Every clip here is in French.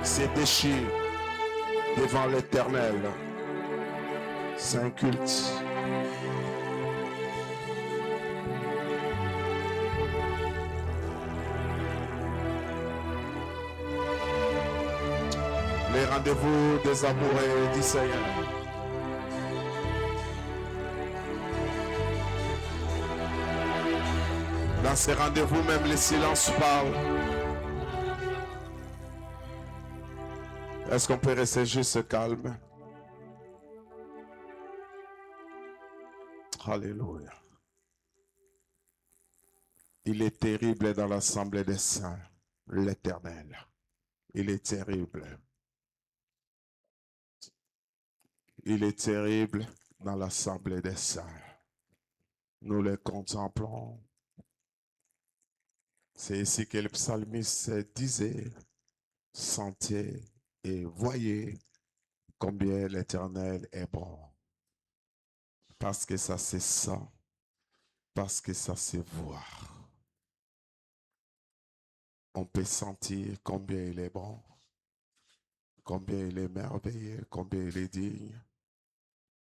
se déchire devant l'Éternel. C'est un culte. Les rendez-vous des amoureux du Seigneur. Dans ces rendez-vous, même les silences parlent. Est-ce qu'on peut rester juste calme? Alléluia. Il est terrible dans l'assemblée des saints, l'Éternel. Il est terrible. Il est terrible dans l'assemblée des saints. Nous les contemplons. C'est ici que le psalmiste disait, sentez et voyez combien l'Éternel est bon. Parce que ça se sent, parce que ça se voit. On peut sentir combien il est bon, combien il est merveilleux, combien il est digne,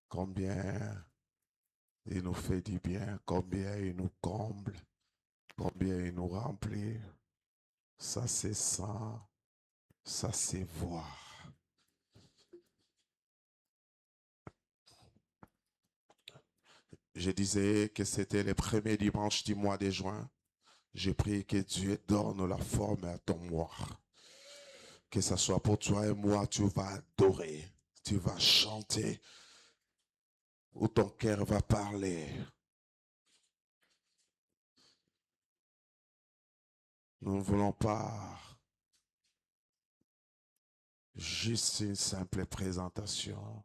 combien il nous fait du bien, combien il nous comble, combien il nous remplit. Ça se sent, ça se voit. Je disais que c'était le premier dimanche du mois de juin. J'ai prié que Dieu donne la forme à ton mois. Que ce soit pour toi et moi, tu vas adorer, tu vas chanter, ou ton cœur va parler. Nous ne voulons pas juste une simple présentation.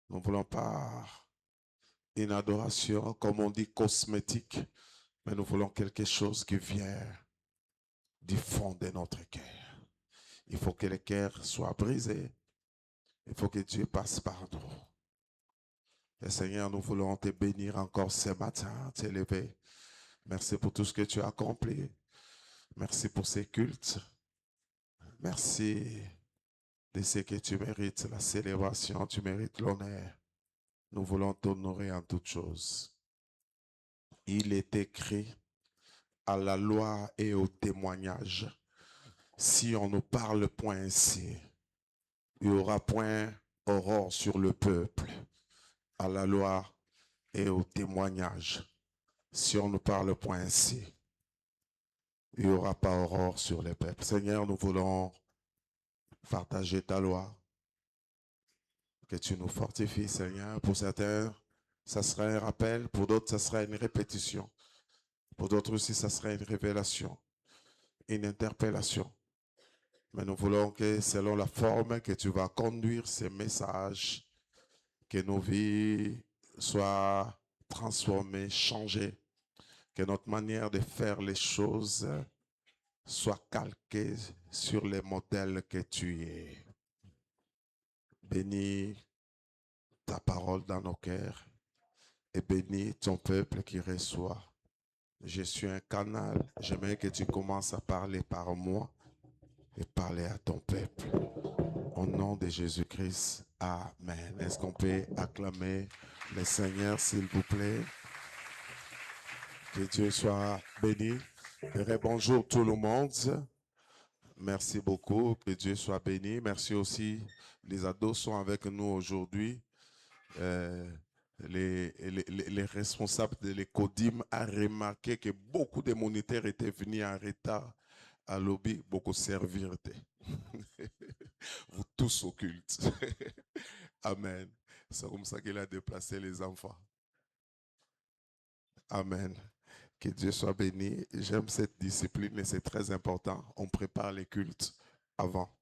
Nous ne voulons pas une adoration, comme on dit, cosmétique, mais nous voulons quelque chose qui vient du fond de notre cœur. Il faut que le cœur soit brisé. Il faut que Dieu passe par nous. Et Seigneur, nous voulons te bénir encore ce matin, t'élever. Merci pour tout ce que tu as accompli. Merci pour ces cultes. Merci de ce que tu mérites, la célébration, tu mérites l'honneur. Nous voulons t'honorer en toutes choses. Il est écrit à la loi et au témoignage. Si on ne parle point ainsi, il n'y aura point aurore sur le peuple. À la loi et au témoignage. Si on ne parle point ainsi, il n'y aura pas aurore sur le peuple. Seigneur, nous voulons partager ta loi. Que tu nous fortifies, Seigneur. Pour certains, ça sera un rappel. Pour d'autres, ça sera une répétition. Pour d'autres aussi, ça sera une révélation, une interpellation. Mais nous voulons que selon la forme que tu vas conduire ces messages, que nos vies soient transformées, changées, que notre manière de faire les choses soit calquée sur les modèles que tu es. Bénis ta parole dans nos cœurs et bénis ton peuple qui reçoit. Je suis un canal. J'aimerais que tu commences à parler par moi et parler à ton peuple. Au nom de Jésus-Christ, amen. Est-ce qu'on peut acclamer le Seigneur, s'il vous plaît? Que Dieu soit béni. Bonjour tout le monde. Merci beaucoup. Que Dieu soit béni. Merci aussi. Les ados sont avec nous aujourd'hui. Les responsables de l'ECODIM ont remarqué que beaucoup de moniteurs étaient venus en retard à lobby, beaucoup servir. Vous tous occultes. Amen. C'est comme ça qu'il a déplacé les enfants. Amen. Que Dieu soit béni. J'aime cette discipline et c'est très important. On prépare les cultes avant.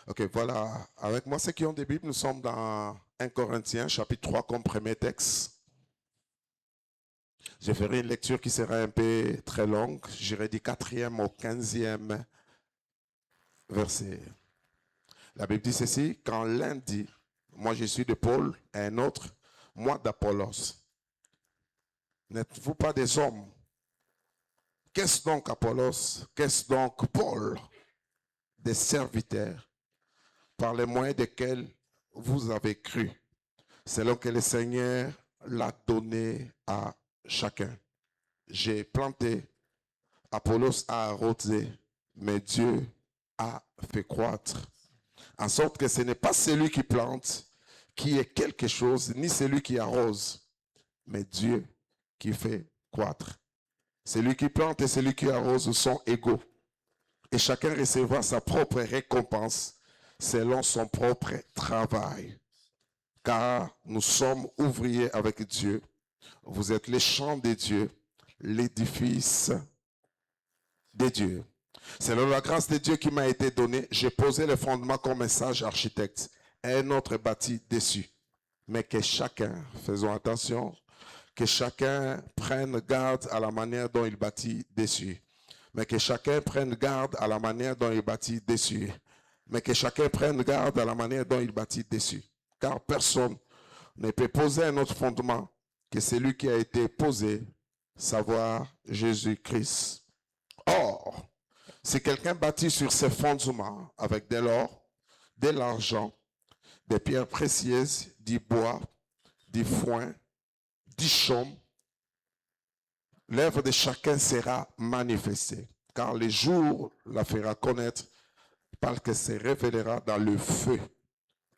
Ok, voilà. Avec moi, ceux qui ont des Bibles, nous sommes dans 1 Corinthiens, chapitre 3, comme premier texte. Je ferai une lecture qui sera un peu très longue. J'irai du 4e au 15e verset. La Bible dit ceci, quand l'un dit, moi je suis de Paul, et un autre, moi d'Apollos. N'êtes-vous pas des hommes? Qu'est-ce donc Apollos? Qu'est-ce donc Paul? des serviteurs par les moyens desquels vous avez cru, selon que le Seigneur l'a donné à chacun. J'ai planté, Apollos a arrosé, mais Dieu a fait croître. En sorte que ce n'est pas celui qui plante qui est quelque chose, ni celui qui arrose, mais Dieu qui fait croître. Celui qui plante et celui qui arrose sont égaux. Et chacun recevra sa propre récompense selon son propre travail. Car nous sommes ouvriers avec Dieu. Vous êtes les champs de Dieu, l'édifice de Dieu. Selon la grâce de Dieu qui m'a été donnée, j'ai posé le fondement comme un sage architecte et un autre bâti dessus. Mais que chacun, faisons attention, que chacun prenne garde à la manière dont il bâtit dessus. Mais que chacun prenne garde à la manière dont il bâtit dessus. Mais que chacun prenne garde à la manière dont il bâtit dessus. Car personne ne peut poser un autre fondement que celui qui a été posé, savoir Jésus-Christ. Or, si quelqu'un bâtit sur ses fondements avec de l'or, de l'argent, des pierres précieuses, du bois, du foin, du chaume, l'œuvre de chacun sera manifestée, car le jour la fera connaître, parce que se révélera dans le feu,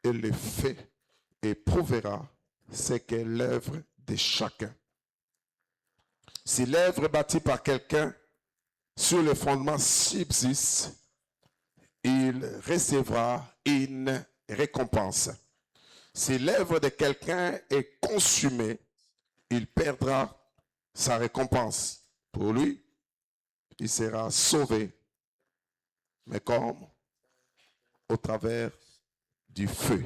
et le feu éprouvera ce qu'est l'œuvre de chacun. Si l'œuvre bâtie par quelqu'un sur le fondement subsiste, il recevra une récompense. Si l'œuvre de quelqu'un est consumée, il perdra sa récompense. Pour lui, il sera sauvé, mais comme au travers du feu.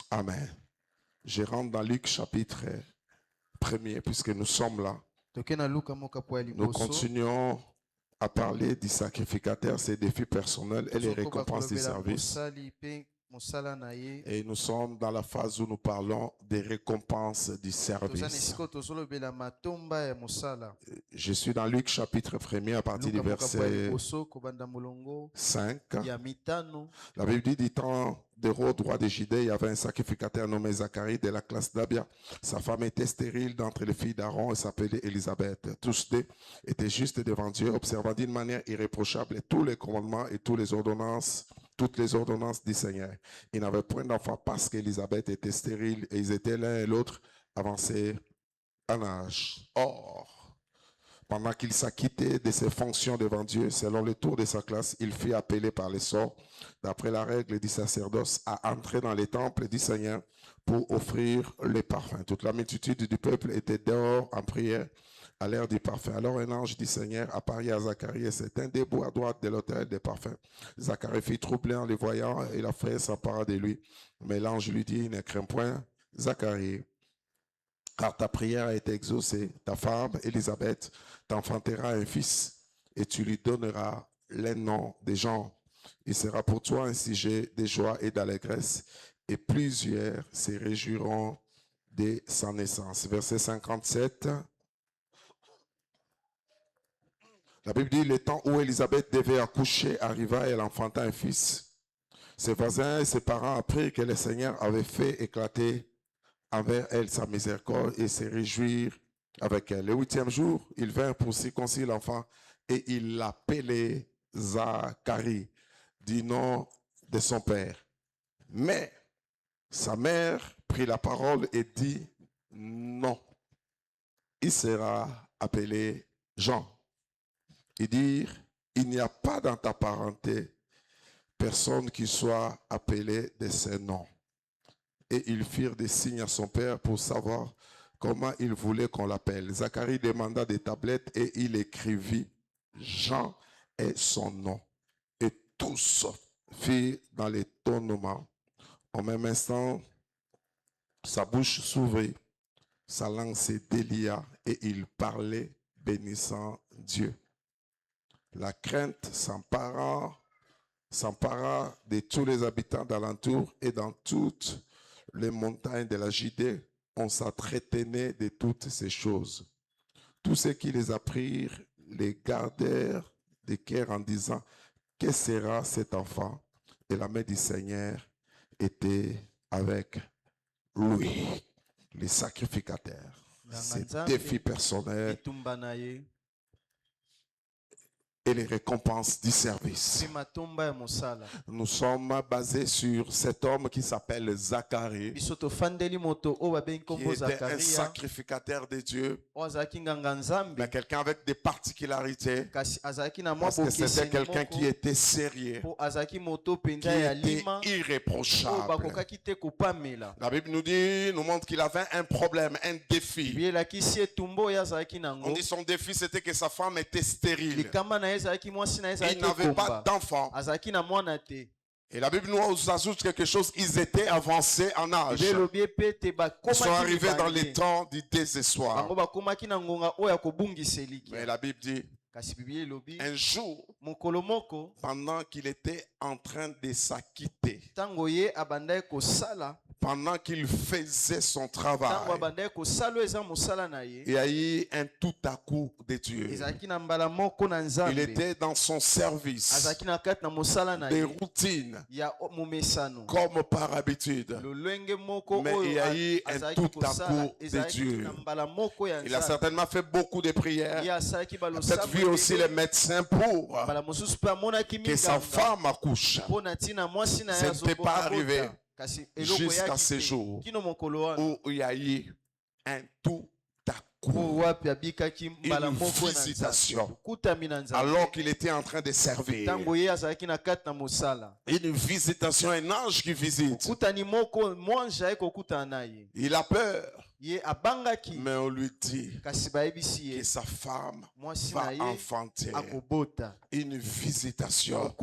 Amen. Je rentre dans Luc chapitre 1er, puisque nous sommes là. Nous continuons à parler du sacrificateur, ses défis personnels et les récompenses du service. Et nous sommes dans la phase où nous parlons des récompenses du service. Je suis dans Luc chapitre 1er à partir du verset 5. La Bible dit, du temps d'Hérode, roi de Judée, il y avait un sacrificateur nommé Zacharie de la classe d'Abia. Sa femme était stérile d'entre les filles d'Aaron et s'appelait Élisabeth. Tous deux étaient justes devant Dieu, observant d'une manière irréprochable tous les commandements et toutes les ordonnances du Seigneur. Ils n'avaient point d'enfant parce qu'Élisabeth était stérile et ils étaient l'un et l'autre avancés en âge. Or, pendant qu'il s'acquittait de ses fonctions devant Dieu, selon le tour de sa classe, il fut appelé par les sorts, d'après la règle du sacerdoce, à entrer dans les temples du Seigneur pour offrir les parfums. Toute la multitude du peuple était dehors en prière à l'heure du parfum. Alors un ange du Seigneur apparut à Zacharie et s'éteint debout à droite de l'autel des parfums. Zacharie fut troublé en le voyant et la frayeur s'empara de lui. Mais l'ange lui dit, ne crains point, Zacharie, car ta prière a été exaucée. Ta femme, Élisabeth, t'enfantera un fils et tu lui donneras les noms des gens. Il sera pour toi un sujet de joie et d'allégresse et plusieurs se réjouiront de sa naissance. Verset 57. La Bible dit, le temps où Élisabeth devait accoucher arriva et elle enfanta un fils. Ses voisins et ses parents apprirent que le Seigneur avait fait éclater envers elle sa miséricorde et se réjouir avec elle. Le 8e jour, ils vinrent pour circoncire l'enfant et il l'appelait Zacharie, du nom de son père. Mais sa mère prit la parole et dit, non, il sera appelé Jean. Ils dirent, il n'y a pas dans ta parenté personne qui soit appelé de ce nom. Et ils firent des signes à son père pour savoir comment il voulait qu'on l'appelle. Zacharie demanda des tablettes et il écrivit Jean est son nom. Et tous firent dans l'étonnement. Au même instant, sa bouche s'ouvrit, sa langue se délia et il parlait bénissant Dieu. La crainte s'empara de tous les habitants d'alentour et dans toutes les montagnes de la Judée, on s'entretenait de toutes ces choses. Tous ceux qui les apprirent les gardèrent de cœur en disant, que sera cet enfant? Et la main du Seigneur était avec lui, les sacrificateurs. Ses défis personnels et les récompenses du service. Nous sommes basés sur cet homme qui s'appelle Zacharie, qui était un sacrificateur de Dieu, mais quelqu'un avec des particularités, parce que c'était quelqu'un qui était sérieux, qui était irréprochable. La Bible nous montre qu'il avait un problème, un défi. On dit son défi, c'était que sa femme était stérile. Il n'avait pas d'enfant. Et la Bible nous ajoute quelque chose, ils étaient avancés en âge. Ils sont arrivés dans les temps du désespoir. Mais la Bible dit, un jour, pendant qu'il était en train de s'acquitter, pendant qu'il faisait son travail, il y a eu un tout à coup de Dieu. Il était dans son service, des routines, comme par habitude. Mais il y a eu un tout à coup de Dieu. Il a certainement fait beaucoup de prières. Il a peut-être vu aussi les médecins pour que sa femme accouche. Ce n'était pas arrivé. Jusqu'à ce jour où il y a eu un tout à coup, une visitation, alors qu'il était en train de servir. Une visitation, un ange qui visite. Il a peur, mais on lui dit que sa femme va enfanter. Une visitation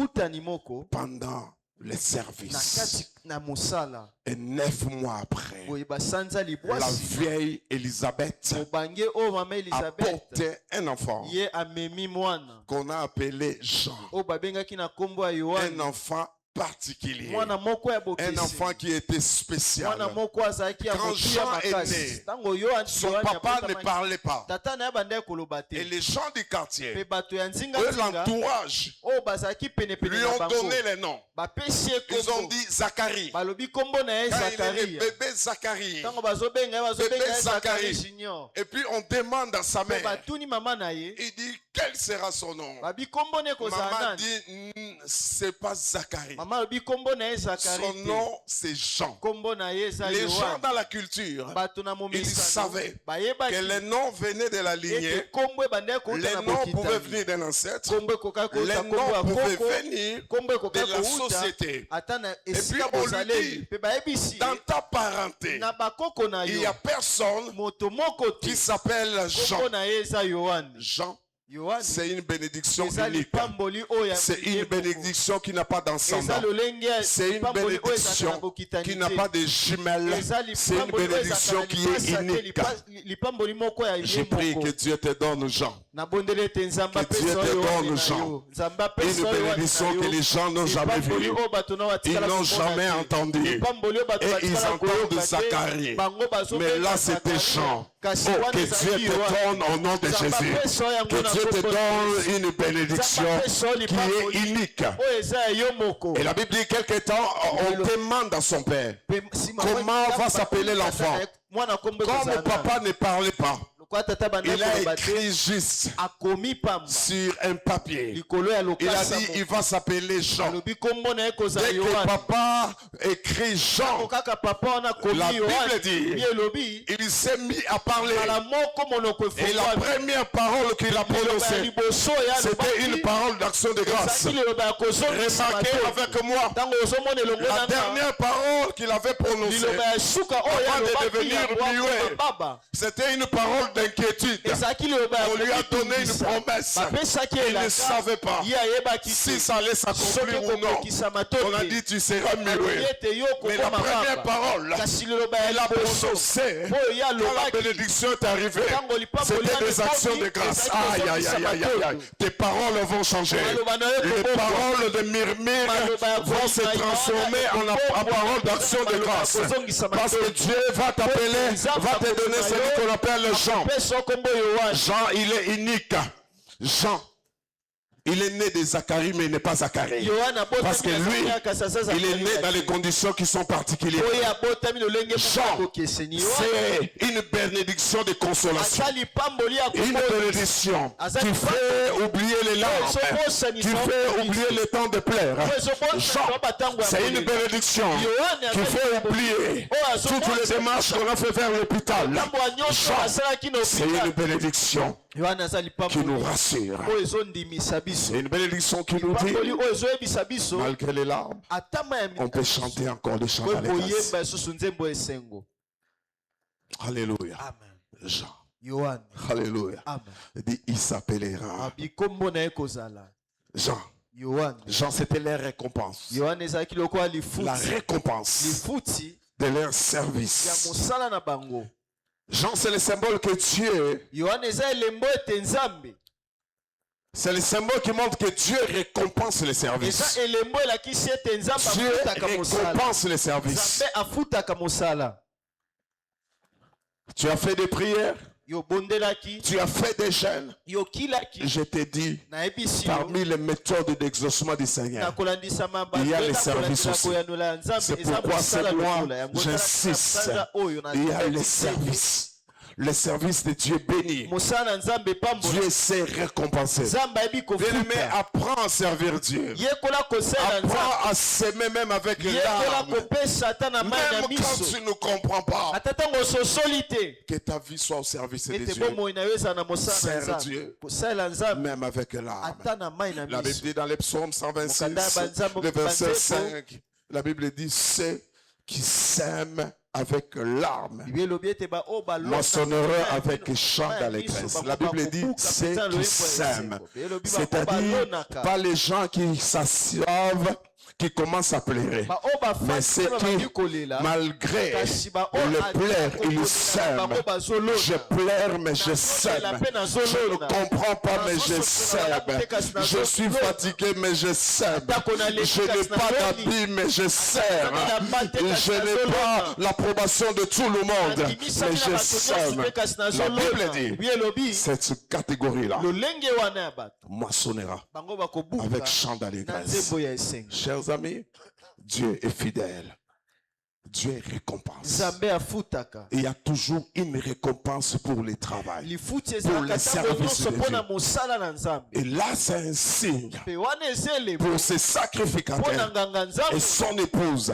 pendant le service. Et 9 mois après, la vieille Élisabeth a porté un enfant qu'on a appelé Jean. Un enfant particulier, un enfant qui était spécial. Quand Jean est né, son papa ne parlait pas. Et les gens du quartier, eux, l'entourage, lui ont donné les noms. Ils ont dit Zacharie. Quand il est né, bébé Zacharie. Bébé Zacharie. Et puis on demande à sa mère. Il dit, quel sera son nom? Maman dit, c'est pas Zacharie. Son nom, c'est Jean. Les gens dans la culture, ils savaient que les noms venaient de la lignée, les noms pouvaient venir d'un ancêtre, les noms pouvaient venir de la société. Et puis on lui dit, dans ta parenté, il n'y a personne qui s'appelle Jean. Jean, c'est une bénédiction unique. C'est une bénédiction qui n'a pas d'ensemble. C'est une bénédiction qui n'a pas de jumelles. C'est une bénédiction qui est unique. Je prie que Dieu te donne, Jean. Que Dieu te donne, Jean. Une bénédiction que les gens n'ont jamais vue. Ils n'ont jamais entendu. Et ils entendent Zacharie. Mais là, c'était Jean. Oh, que Dieu te donne au nom de Jésus. Que Dieu te donne une bénédiction qui est unique. Et la Bible dit quelque temps, on demande à son père comment va s'appeler l'enfant. Comme papa ne parlait pas, il a écrit juste sur un papier. Il a dit il va s'appeler Jean. Dès que papa écrit Jean, la Bible dit il s'est mis à parler. Et la première parole qu'il a prononcée, c'était une parole d'action de grâce. Remarquez avec moi, la dernière parole qu'il avait prononcée avant de devenir muet, c'était une parole d'inquiétude. On lui a donné une promesse. Il ne savait pas si ça allait s'accomplir ou non. On a dit tu seras muet. Mais la première parole, elle a prononcé quand la bénédiction est arrivée. C'était des actions de grâce. Aïe, aïe, aïe, aïe, aïe. Tes paroles vont changer. Les paroles de murmure vont se transformer en paroles d'action de grâce. Parce que Dieu va t'appeler, va te donner celui qu'on appelle Jean. Jean, il est unique. Jean. Il est né de Zacharie, mais il n'est pas Zacharie. Parce que lui, il est né dans les conditions qui sont particulières. Jean, c'est une bénédiction de consolation. Une bénédiction qui fait oublier les larmes, qui fait oublier le temps de pleurs. Jean, c'est une bénédiction qui fait oublier toutes les démarches qu'on a fait vers l'hôpital. Jean, c'est une bénédiction qui nous rassure. C'est une bénédiction qui nous dit, malgré les larmes, on peut chanter encore les chants d'allégresse. Alléluia. Jean. Alléluia. Il dit, il s'appellera Jean. Jean, c'était leur récompense. La récompense de leur service. Jean, c'est le symbole que Dieu. C'est le symbole qui montre que Dieu récompense les services. Dieu récompense les services. Tu as fait des prières. Tu as fait des jeûnes. Je t'ai dit, parmi les méthodes d'exaucement du Seigneur, il y a les services aussi. C'est pourquoi c'est moi, j'insiste. Il y a les services. Le service de Dieu béni. Dieu sait récompenser. Bien-aimé, apprends à servir Dieu. Apprends à s'aimer même avec l'âme. Même quand tu ne comprends pas. Que ta vie soit au service de Dieu. Sers Dieu. Même avec l'âme. La Bible dit dans les psaumes 126, le verset 5, la Bible dit, ceux qui s'aiment avec larmes moissonneront avec chant d'allégresse. La Bible dit c'est qui s'aiment, c'est-à-dire pas les gens qui s'assoivent, qui commencent à pleurer, mais c'est qui, malgré le pleur, ils s'aiment. Je pleure, mais je sème. Je ne comprends pas, mais je sème. Je suis fatigué, mais je sème. Je n'ai pas d'habit, mais je sème. Je n'ai pas l'approbation de tout le monde, mais je sème. La Bible dit, cette catégorie-là moissonnera avec chant d'allégresse. Chers amis, Dieu est fidèle. Dieu récompense. Il y a toujours une récompense pour le travail, pour le service de Dieu. Et là, c'est un signe pour ses sacrificateurs et son épouse.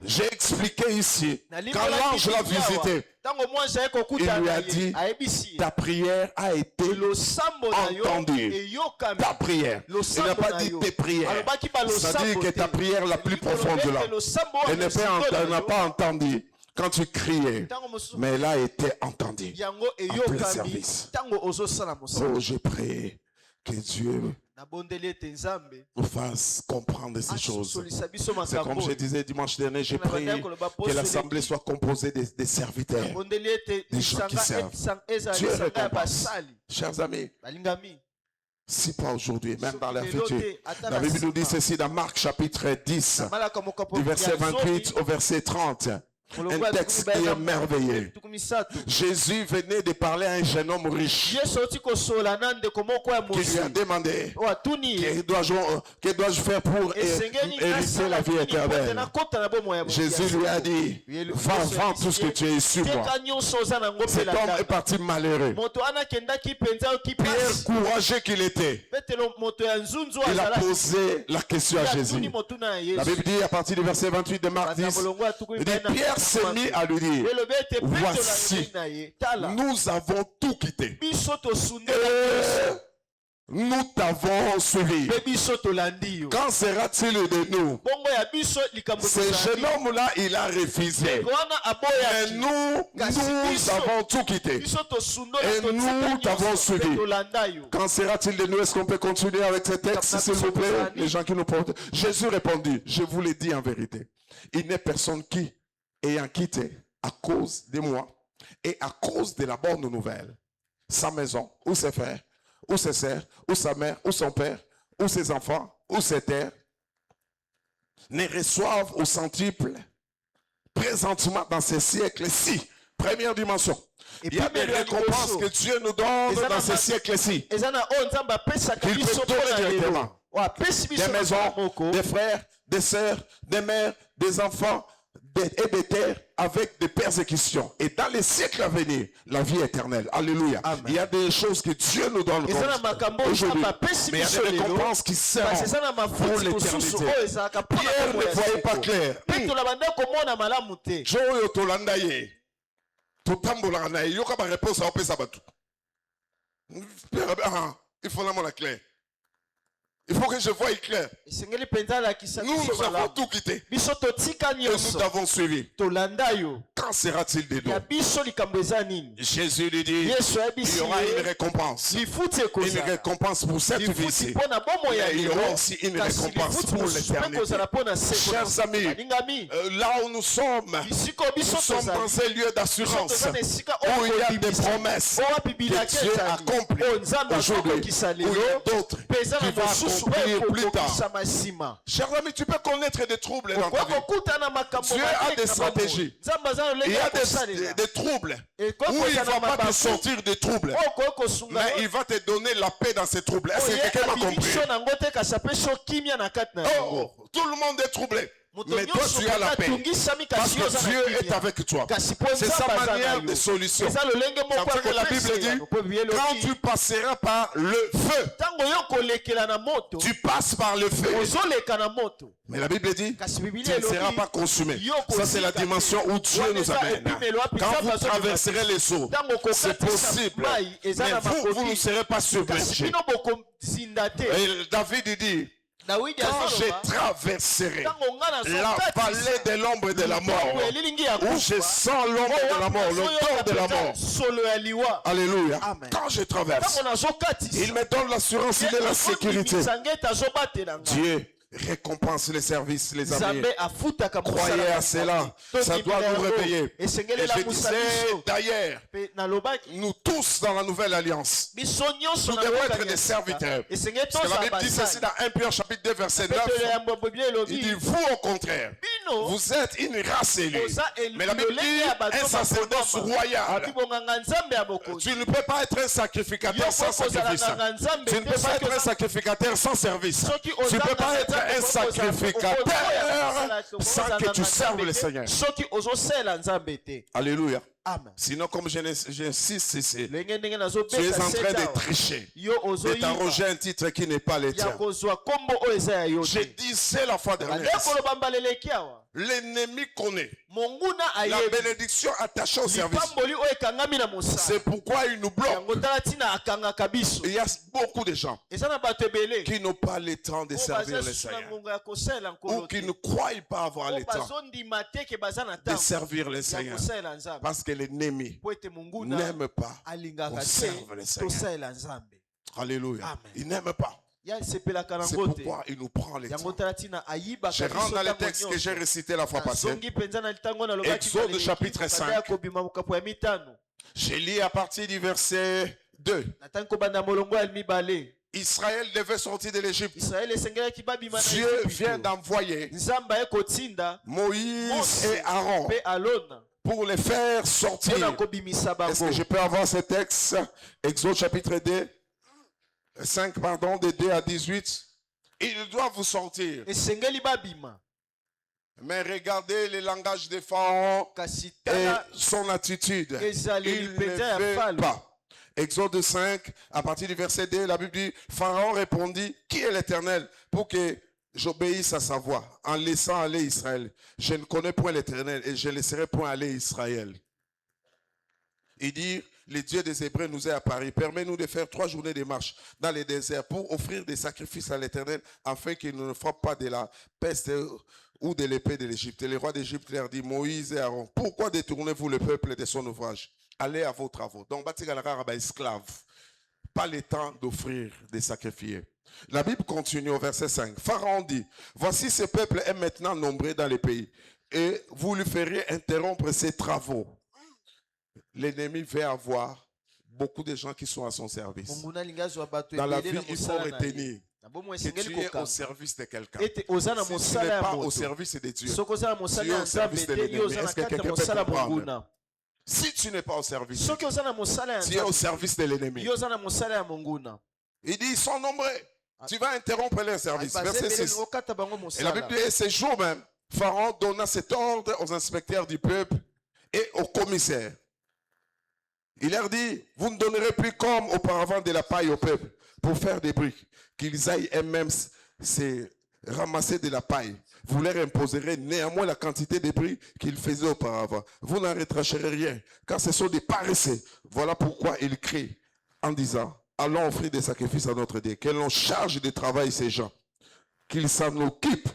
J'ai expliqué ici, quand l'ange l'a visité, il lui a dit, ta prière a été entendue. Ta prière. Il n'a pas dit tes prières. C'est-à-dire que ta prière la plus profonde là, elle n'a pas entendu quand tu criais, mais elle a été entendue en plein service. Oh, j'ai prié que Dieu nous fasse comprendre ces choses. C'est comme je disais dimanche dernier, j'ai prié que l'assemblée soit composée des serviteurs, des gens qui servent. Dieu récompense. Chers amis, si pas aujourd'hui, même dans la future, la Bible nous dit ceci dans Marc chapitre 10, du verset 28 au verset 30. Un texte qui est merveilleux. Jésus venait de parler à un jeune homme riche qui lui a demandé que dois-je faire pour hériter la vie éternelle. Jésus lui a dit, va vendre tout ce que tu as sur moi. Cet homme est parti malheureux. Pierre, courageux qu'il était, il a posé la question à Jésus. La Bible dit à partir du verset 28 de Marc 10, il dit, Pierre s'est mis à lui dire, voici, nous avons tout quitté. Nous t'avons suivi. Quand sera-t-il de nous? Ce jeune homme-là, il a refusé. Mais nous avons tout quitté. Et nous t'avons suivi. Quand sera-t-il de nous? Est-ce qu'on peut continuer avec ce texte, s'il vous plaît? Les gens qui nous portent. Jésus répondit, je vous l'ai dit en vérité. Il n'est personne qui, ayant quitté à cause de moi et à cause de la bonne nouvelle, sa maison ou ses frères, ou ses sœurs, ou sa mère, ou son père, ou ses enfants, ou ses terres, ne reçoivent au centuple, présentement dans ces siècles-ci, Première dimension. Il y a des récompenses que Dieu nous donne dans ce siècle-ci. Qu'il peut donner directement. Des maisons, des frères, des sœurs, des mères, des enfants et des terres avec des persécutions. Et dans les siècles à venir, la vie éternelle. Alléluia. Amen. Il y a des choses que Dieu nous donne aujourd'hui. Mais il y a des récompenses qui servent pour l'éternité. Pierre ne voyait pas clair. Il faut la clair. Il faut que je voie clair. Nous avons tout quitté. Et nous t'avons suivi. Quand sera-t-il de nous? Jésus lui dit, il y aura une récompense. Une récompense pour cette vie-ci. Il y aura aussi une récompense pour l'éternité. Chers amis, là où nous sommes dans un lieu d'assurance où il y a des promesses que Dieu accomplit aujourd'hui, où il y a d'autres qui vont accomplir plus tard. Chers amis, tu peux connaître des troubles dans ta vie. Dieu a des stratégies. Il y a des troubles où il ne va pas te sortir des troubles, mais il va te donner la paix dans ces troubles. Est-ce que quelqu'un m'a compris? Oh, tout le monde est troublé. Mais toi tu as la paix parce que Dieu est avec toi. C'est sa manière de solution. C'est ce que la Bible dit. Quand tu passeras par le feu, tu passes par le feu. Mais la Bible dit, tu ne seras pas consumé. Ça c'est la dimension où Dieu nous amène. Quand vous traverserez les eaux, c'est possible. Mais vous ne serez pas submergé. Et David dit, quand je traverserai la vallée de l'ombre de la mort, où je sens l'ombre de la mort, l'odeur de la mort. Alléluia. Quand je traverse, il me donne l'assurance, il est la sécurité. Dieu récompense les services, les amis. Croyez à cela. Ça doit nous réveiller. Et je disais d'ailleurs, nous tous dans la nouvelle alliance, nous devons être des serviteurs. Parce que la Bible dit ceci dans 1 Pierre chapitre 2 verset 9. Il dit, vous au contraire, vous êtes une race élue. Mais la Bible dit un sacerdoce royal. Tu ne peux pas être un sacrificateur sans sacrifice. Tu ne peux pas être un sacrificateur sans service. Tu ne peux pas être un sacrificateur sans que tu serves le Seigneur. Alléluia. Amen. Sinon, comme j'insiste ici, tu es en train de tricher, de t'arroger un titre qui n'est pas le tien. Je disais la fois dernière, l'ennemi connaît la bénédiction attachée au service. C'est pourquoi il nous bloque. Il y a beaucoup de gens qui n'ont pas le temps de servir le Seigneur, ou qui ne croient pas avoir le temps de servir le Seigneur, parce que l'ennemi n'aime pas qu'on serve le Seigneur. Alléluia. Il n'aime pas. C'est pourquoi il nous prend les temps. Je rentre dans le texte que j'ai récité la fois passée. Exode chapitre 5. Je lis à partir du verset 2. Israël devait sortir de l'Égypte. Dieu vient d'envoyer Moïse et Aaron pour les faire sortir. Est-ce que je peux avoir ce texte? Exode chapitre 2. 5, pardon, de 2 à 18. Ils doivent vous sortir. Mais regardez le langage de Pharaon et son attitude. Il ne veut pas. Exode 5, à partir du verset 2, la Bible dit, Pharaon répondit, qui est l'Éternel pour que j'obéisse à sa voix en laissant aller Israël? Je ne connais point l'Éternel et je ne laisserai point aller Israël. Il dit, le Dieu des Hébreux nous est apparu. Permets-nous de faire 3 journées de marche dans les déserts pour offrir des sacrifices à l'Éternel afin qu'il ne nous frappe pas de la peste ou de l'épée de l'Égypte. Et le roi d'Égypte leur dit, Moïse et Aaron, pourquoi détournez-vous le peuple de son ouvrage? Allez à vos travaux. Donc, esclave. Pas le temps d'offrir des sacrifiés. La Bible continue au verset 5. Pharaon dit, voici ce peuple est maintenant nombreux dans les pays et vous lui ferez interrompre ses travaux. L'ennemi veut avoir beaucoup de gens qui sont à son service. Dans la vie, il faut retenir que tu es au service de quelqu'un. Si tu n'es pas au service de Dieu, tu es au service de l'ennemi. Est-ce que quelqu'un peut comprendre? Si tu n'es pas au service, soki oza na mosala ya tu es au service de l'ennemi. yo oza na mosala ya monguna. Il dit, ils sont nombreux. Tu vas interrompre leur service. Verset 6. okata bango Et la Bible mosala. dit, ce jour même, Pharaon donna cet ordre aux inspecteurs du peuple et aux commissaires. Il leur dit, vous ne donnerez plus comme auparavant de la paille au peuple pour faire des briques, qu'ils aillent eux-mêmes se ramasser de la paille. Vous leur imposerez néanmoins la quantité de briques qu'ils faisaient auparavant. Vous n'en retrancherez rien, car ce sont des paresseux. Voilà pourquoi il crie en disant, allons offrir des sacrifices à notre Dieu, qu'elle en charge de travail ces gens, qu'ils s'en occupent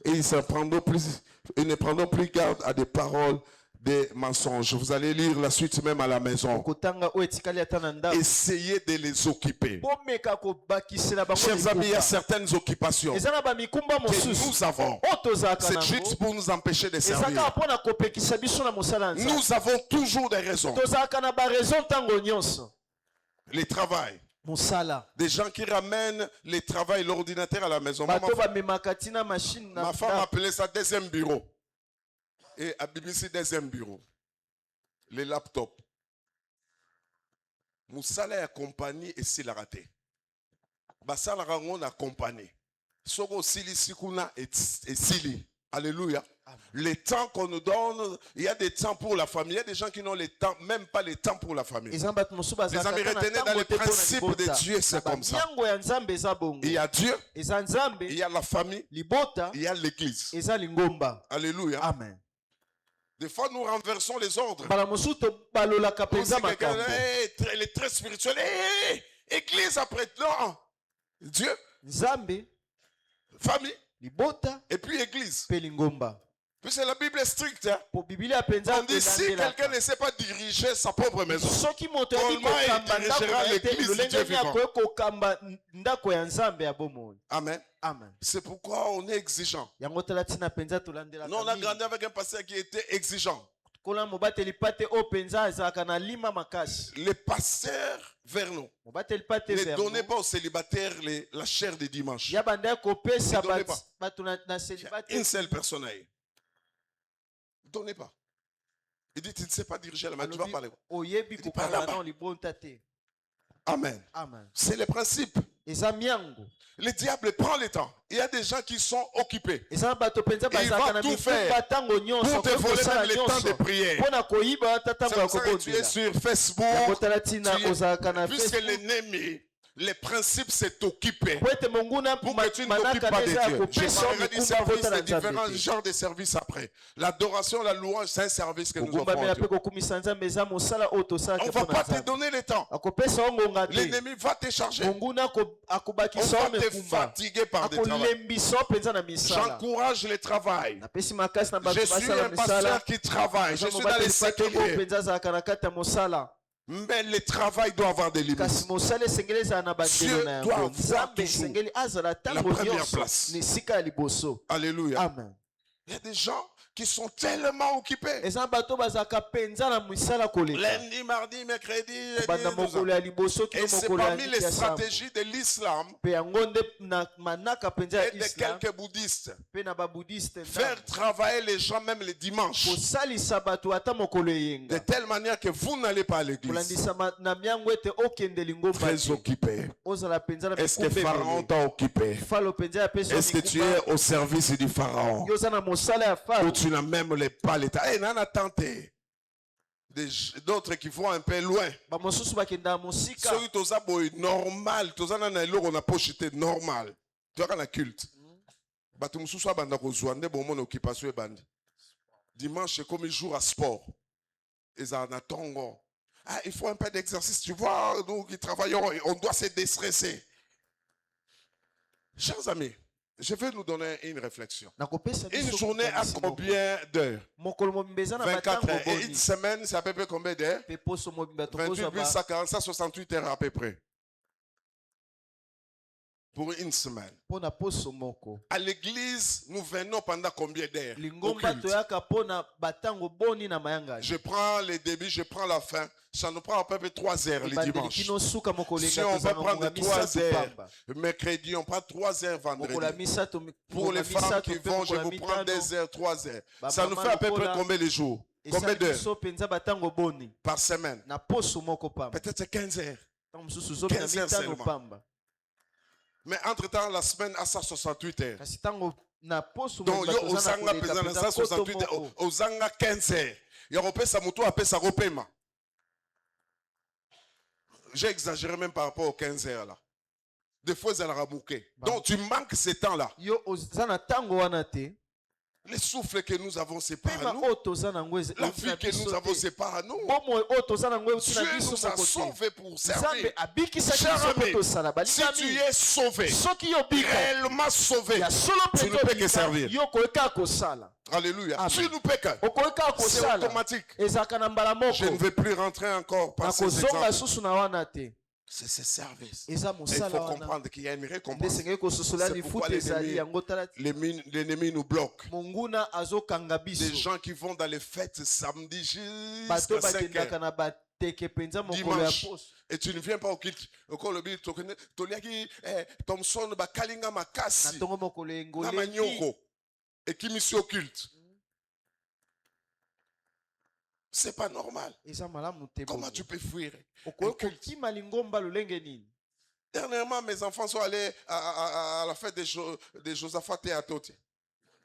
et ils ne prendront plus garde à des paroles des mensonges. Vous allez lire la suite même à la maison. Essayez de les occuper. Chers amis, il y a certaines occupations que nous avons. C'est juste pour nous empêcher de servir. Nous avons toujours des raisons. Le travail. Des gens qui ramènent le travail, l'ordinateur à la maison. Ma femme appelait ça deuxième bureau. Et à BBC deuxième bureau. Les laptops. Moussala a compagnie et c'est la raté. Basala rangon a compagnie. Soko sili sikuna et sili. Alléluia. Le temps qu'on nous donne, il y a des temps pour la famille. Il y a des gens qui n'ont le temps, même pas le temps pour la famille. Les amis, retenez dans les principes de Dieu, c'est comme ça. Il y a Dieu, il y a la famille, il y a l'église. Alléluia. Amen. Des fois, nous renversons les ordres. Il est très spirituel. Église après. Non. Dieu, famille, et puis église. Puisque la Bible est stricte. Hein? On dit si quelqu'un ne sait pas diriger sa propre maison, comment il dirigera l'église de Dieu vivant? Amen. Amen. C'est pourquoi on est exigeant. Nous, on a grandi avec un pasteur qui était exigeant. Les pasteurs vers nous ne donnaient pas aux célibataires la chair de dimanche. Il ne pas. Une seule personne. Ne donnez pas. Il dit, tu ne sais pas diriger la main, tu vas parler. Il dit, parle là-bas. Amen. C'est le principe. Le diable prend le temps. Il y a des gens qui sont occupés. Il va tout faire pour te voler même le temps de prière. C'est pour ça que tu es sur Facebook. Puisque l'ennemi, le principe, c'est t'occuper. Pour que tu ne t'occupes pas de Dieu. Je parlerai du service, de différents genres de services après. L'adoration, la louange, c'est un service que nous offrons. On ne va pas te donner le temps. L'ennemi va te charger. On va te fatiguer par des travaux. J'encourage le travail. Je suis un pasteur qui travaille. Je suis dans les sécuriers. Mais le travail doit avoir des limites. Dieu doit avoir toujours la première place. Alléluia. Amen. Il y a des gens qui sont tellement occupés. Lundi, mardi, mercredi, et c'est parmi les stratégies de l'islam et de quelques bouddhistes. Faire travailler les gens même les dimanches. De telle manière que vous n'allez pas à l'église. Très occupé. Est-ce que Pharaon t'a occupé? Est-ce que tu es au service du Pharaon? Ou tu n'as même pas l'état? Eh, n'en a tenté. D'autres qui vont un peu loin. Ceux qui sont normal, on a pas jeté normal. Tu as un culte. Dimanche, c'est comme un jour à sport. Il faut un peu d'exercice. Tu vois, nous qui travaillons, on doit se déstresser. Chers amis, je vais nous donner une réflexion. Une journée a combien d'heures? 24 heures. Et une semaine, c'est à peu près combien d'heures? 28 plus 140, 168 heures à peu près. Pour une semaine. À l'église, nous venons pendant combien d'heures? Je prends le début, je prends la fin. Ça nous prend à peu près 3 heures le dimanche. Si on va prendre 3 heures mercredi, on prend 3 heures vendredi. Pour les femmes qui vont, je vous prends 2 heures, 3 heures. Ça nous fait à peu près combien de jours? Combien d'heures biso penza batango boni par semaine? na poso moko pamba. Peut-être 15 heures. Tango mosusu zomi na 15 heures mitano seulement. pamba. Mais entre-temps, la semaine a 168 heures. Kasi tango na poso Donc, yo ozanga pesa na 168 heures, ozanga 15 heures. Ya kopesa mutu apesa kopema. J'ai exagéré même par rapport aux 15 heures là. Des fois, elle a ramouqué. Donc, tu manques ce temps-là. Yo ozana tango wana te. Le souffle que nous avons, c'est pas à Pema nous. otozana ngweze. La vie que nous avons, c'est pas à nous. Bomo otozana ngweze Dieu na biso nous a moko te. sauvés pour Nzambe servir. abikisa Cher biso ami, moko tosala si tu balingami. es sauvé, Soki yo bika réellement sauvé, ya solo tu ne peux que servir. yo koeka kosala. Alléluia. Amen. Tu ne peux que. Okoeka C'est kosala. automatique. Ezaka na mbala moko. Je ne vais plus rentrer encore par ces nakozonga exemples. susu na wana te. C'est ce service. Eza Mais il faut mosala wana. comprendre qu'il y a une récompense. Ndesengeli kososola C'est pourquoi lifuta ezali yango tala l'ennemi nous bloque. monguna azokanga biso. Des gens qui vont dans les fêtes samedi Bato jusqu'à 5 bakendaka heures. na bateke penza mokolo ya Dimanche. poso. Et tu ne viens pas au culte. Toliaki Thompson bakalinga Na makasi ntongo mokolo na engoleki. manyoko et qui missi au culte. C'est pas normal. Eza malamu te Comment bongo. tu peux fuir? Okoki kokima lingomba lolenge nini? Dernièrement, mes enfants sont allés à la fête de Josaphat et Atoti.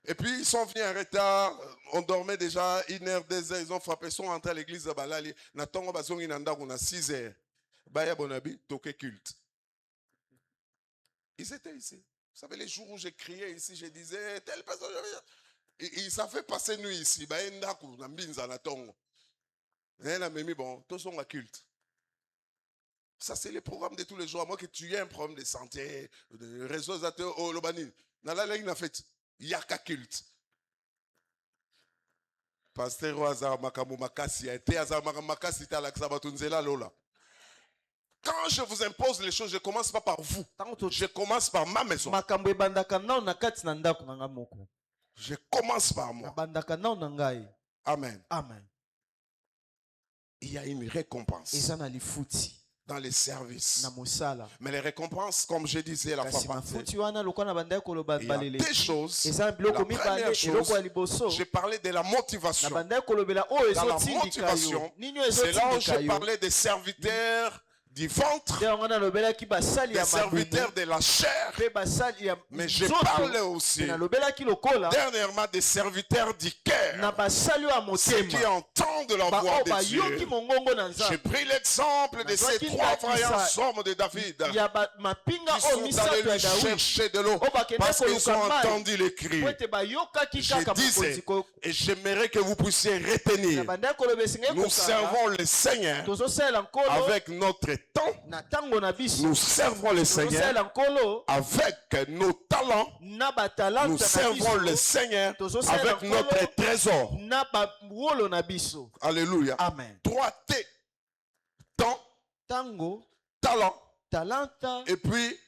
Et puis, ils sont venus en retard. On dormait déjà 1 heure, 2 heures. Ils ont frappé. Ils sont rentrés à l'église de Balali. Natongo bazongi nanda on a 6 heures. Baya Bonabi, toke culte. Ils étaient ici. Vous savez, les jours où j'ai crié ici, je disais, telle personne. Ils savaient passer nuit ici. Baya ndaku, nambinza natongo. Bon, tous sont à culte. Ça, c'est le programme de tous les jours. À moins que tu aies un problème de santé, de réseaux au Lobani. Dans la ligne, en fait, il y a qu'un culte. Pasteur Oazar Makamu Makasi a été Azar Makasi Talaxabatunzela Lola. Quand je vous impose les choses, je ne commence pas par vous. Je commence par ma maison. Makambo ebandaka nao na kati na ndako na nga moko. Je commence par moi. Bandaka nao na ngai. Amen. Amen. Il y a une récompense Eza na lifuti dans les services. na mosala. Mais les récompenses, comme je disais la fois Kasi passée, mafuti wana lokwa na bandai koloba il y a balele. des choses. Eza biloko La mibale première chose, eloko ya liboso. j'ai parlé de la Na motivation. bandai kolobela oyo Dans la ezotindika motivation, yo. Nini c'est là où ezotindika je yo. parlais des serviteurs du ventre, Nde yango nalobelaki basali des ya serviteurs mabubu. de la chair. Pe basali ya Mais je nzoto. parle aussi Pe nalobelaki lokola dernièrement des serviteurs du na cœur. basali ya Ceux qui motema. entendent la voix Baoyo de bayoki Dieu. mongongo na J'ai Nzambe. pris l'exemple de ces 3 vaillants hommes de David Ya mapinga qui oyo sont misato allés ya lui Dawidi. chercher de l'eau Oyo bakende parce qu'ils ont koluka mai. entendu les cris. Po ete bayokaki kaka Je disais, mokonzi et j'aimerais que vous puissiez retenir, na bandai koloba esengeli nous kokanga servons le Seigneur tozosalela nkolo avec notre temps. na ntango na biso Nous servons le Seigneur tozosalela nkolo avec nos talents. na batalanta Nous na servons le biso Seigneur tozosalela avec notre trésor. na bawolo na biso. Alléluia. Amen. 3T. Temps, Tango talent talanta et puis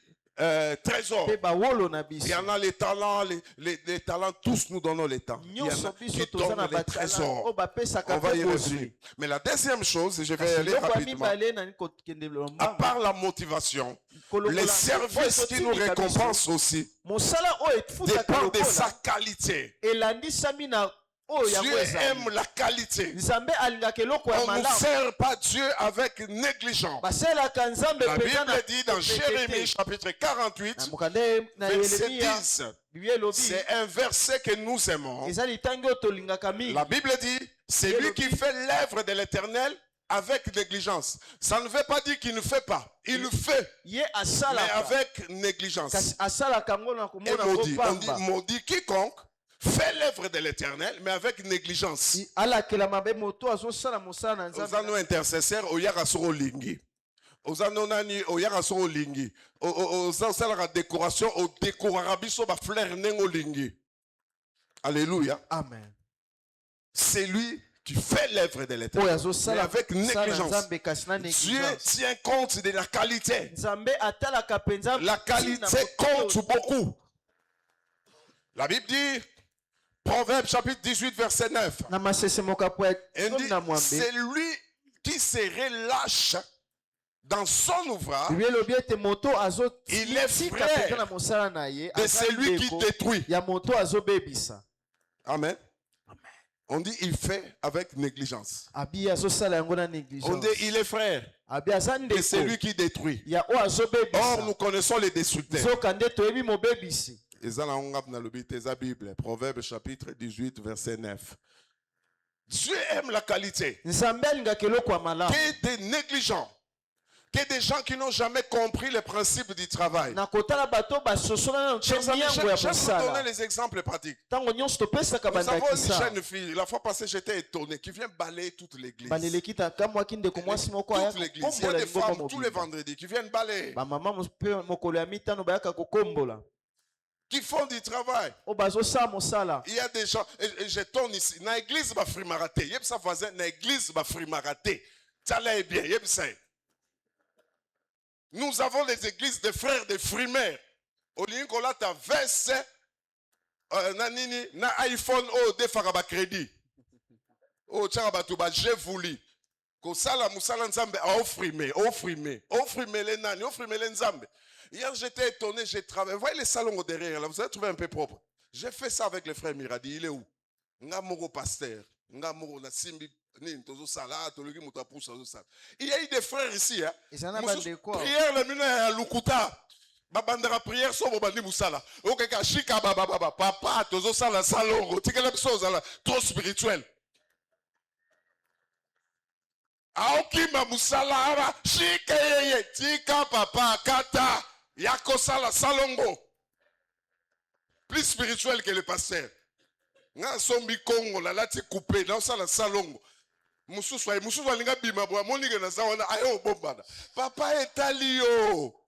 trésor. pe bawolo na Il biso. y en a les talents, les talents, tous nous donnons les temps. Il y en Nyonso a biso qui toza donnent na les batalanta trésors. oyo bapesaka On va y mpe revenir. kozwi. Mais la deuxième chose, et je vais Kasi aller eloko ya rapidement, mibale nani kokende à lombango. part la motivation, Kolongola les oyo services qui nous ezotindika biso. récompensent aussi mosala oyo efutaka dépendent de sa lokola qualité. elandisami na oyo yango Dieu ezali. aime la qualité. Nzambe alingaka eloko ya On ne malamu. sert pas Dieu avec négligence. basalelaka nzambe La mpenza na Bible dit dans pete Jérémie te. chapitre 48, na mokande na verset yeremia 10, biblia elobi c'est un verset que nous aimons. eza litangi oyo tolingaka mingi. La Bible dit, c'est lui qui fait l'œuvre de l'Éternel avec négligence. Ça ne veut pas dire qu'il ne fait pas. Il le fait, ye mais asalaka avec négligence. kasi asalaka yango na Et komona maudit, on dit kopamba. maudit quiconque fait l'œuvre de l'Éternel, mais avec négligence. alakela mabe moto azosala mosala na Ozano nzambe intercesseur, oyaka soro lingi. Ozano nani, oyaka soro lingi. Ozano la décoration, o décorera biso ba fleur nengo lingi. Alléluia. amen. C'est lui qui fait l'œuvre de l'Éternel. oyo Mais azosala avec mosala na négligence. nzambe kasi na Dieu négligence. tient compte de la qualité. nzambe atalaka mpenza La qualité compte beaucoup. La Bible dit, Proverbe chapitre 18, verset 9. na masesemoka po ya Elle zomi dit, na mwambe. c'est lui qui se relâche dans son ouvrage biblia elobi ete moto Il est azotika frère mpenza na mosala na ye de aza celui qui ndeko détruit. ya moto azobebisa. Amen. On dit il fait avec négligence. abi azosala yango na On dit négligence il est frère. abi aza Et c'est lui ndeko qui détruit. ya oyo Or, azobebisa nous connaissons les destructeurs. nzoka nde toyebi mobebisi. Bible, Proverbe chapitre 18, verset 9. Dieu aime la qualité. Nzambe alingaka eloko ya malamu. Que des négligents, que des gens qui n'ont jamais compris les principes du travail. Na kotala bato basosola na Chers amis, miyango ya j'aime vous donner mosala. les exemples pratiques. Ntango nyonso topesaka Nous avons une bandakisa jeune fille, la fois passée j'étais étonné, qui vient balayer toute l'église. baleleki takamwaki ndeko mwasi moko Toute l'église. Il y a kombola des lingomba femmes tous les mobimba. vendredis qui viennent balayer, Bamama mpe mokolo ya mitano bayaka kokombola qui font du travail. oyo bazosala mosala. Il y a des gens, et je tourne ici, dans l'église, il y a frimarate. Il y a sa voisin, dans l'église, il y a frimarate. Ça l'est bien, il y a ça. Nous avons les églises des frères des frimaires. Au lieu qu'on a ta veste, na iPhone, oh, des faraba crédit. Oh, tcharabatuba, j'ai voulu. Ko sala musala nzambe, offrimé les nani, offrimé les nzambe. Hier, j'étais étonné, j'ai travaillé. Vous voyez les salons au derrière, là, vous avez trouvé un peu propre. J'ai fait ça avec le frère Miradi. Il est où? Ngamoro pasteur. Ngamoro na simbi. Il y a eu des frères ici. Hein. Prière le minu à Lukuta. Babandara prière so bobandi musala. Ok kashika baba papa tozo sala salongo. Tikela biso là trop spirituel. Aokima musala ara shika yeye tika papa kata yako sala salongo. Plus spirituel que le pasteur. Nga sombi Congo la lati coupé dans sala salongo. Mususu alinga bima bwa monike na zawana ayo bombana. Papa etali yo.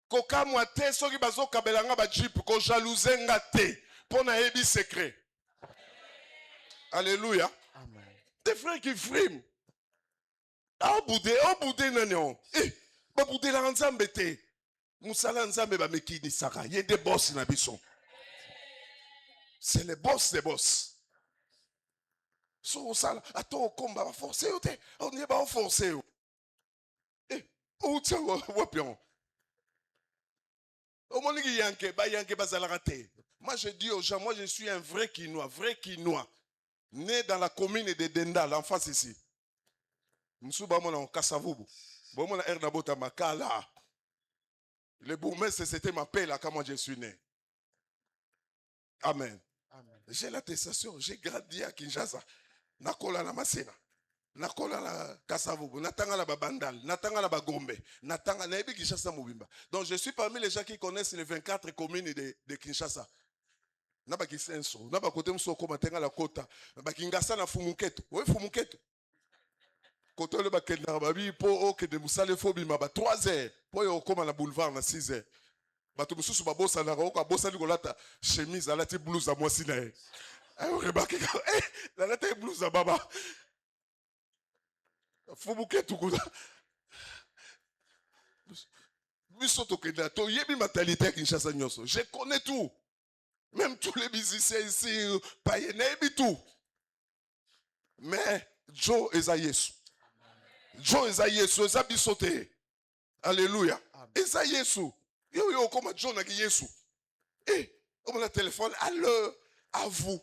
Koka mwate soki bazo kabelanga ba jeep ko jalouser nga te pona ebi secret. Alléluia. Amen. Des frères qui friment. Au boudé nanion. Ba boudé la nzambe te. Musala nzambe ba mekini saka. Yé des boss na bison. C'est les boss des boss. So sala ato komba ba forcer te. On y ba forcer. Ou tiens wapion. Moi je dis aux gens, moi je suis un vrai Quinois, né dans la commune de Dendal, en face ici. Le bourgmestre c'était ma paix là quand moi je suis né. Amen. Amen. J'ai l'attestation, j'ai grandi à Kinshasa. Nakola na Masena. Nakola la Kasavubu, natanga la Babandal, natanga la Bagombe, natanga na ebi Kinshasa Mobimba. Donc je suis parmi les gens qui connaissent les 24 communes de Kinshasa. Naba Kisenso, naba kote msoko matenga la kota, naba Kingasa na Fumuketo. Oui Fumuketo. Koto le bakenda babi po oke de musale fobi maba 3 heures. Po yo koma na boulevard na 6 heures. Bato mususu babosa na roka bosa likolata chemise alati blouse à mwasi na e. Ayo rebaki la lata blouse à baba. Fumuketo kuna. Je connais tout. Même tous les musiciens ici, païens, tout. Mais Joe Esaïesu. Joe Esaïesu, Esabisote. Alléluia. Esaïesu. Yo, comme Joe Nagiyesu. On a téléphone, alors, à vous.